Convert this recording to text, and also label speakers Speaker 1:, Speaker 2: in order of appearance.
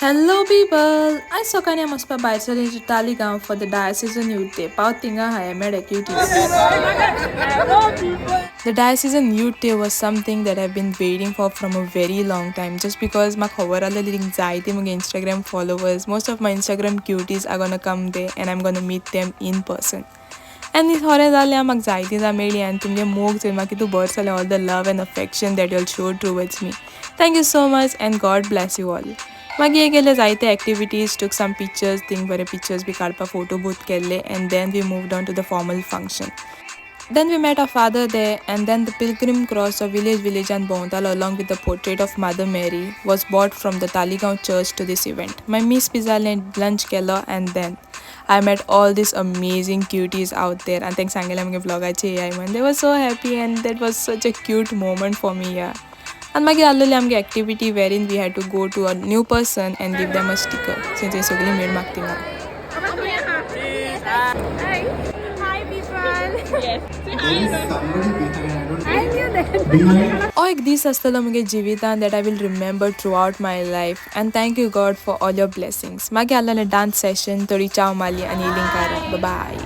Speaker 1: Hello people! I saw Kanya Maspa Baisal in Taligaon for the Diocesan Youth Day. Pautinga I made activities. The Diocesan Youth Day was something that I've been waiting for from a very long time just because my anxiety my Instagram followers. Most of my Instagram cuties are gonna come there and I'm gonna meet them in person. And these horror anxieties are made and tumge moog silma ki tu all the love and affection that you'll show towards me. Thank you so much and God bless you all. मागे गेले जायते activities, took some pictures, think बरे pictures भी काढपा photo booth केले and then we moved on to the formal function. Then we met our father there and then the pilgrim cross of village and Bontal along with the portrait of Mother Mary was bought from the Taligaon church to this event. My Miss Pizza lunch keller and then I met all these amazing cuties out there and thanks Angela my vlog they were so happy and that was such a cute moment for me yeah. And my activity wherein we had to go to a new person and give them a sticker since it's only made marketing.
Speaker 2: Hi people.
Speaker 1: एक दीस आसतलो मुगे जिवितान that I will remember throughout my life and thank you God for all your blessings. मागे आल्हले dance session थोडी चाव मारली आणि लिंकारा. Bye bye.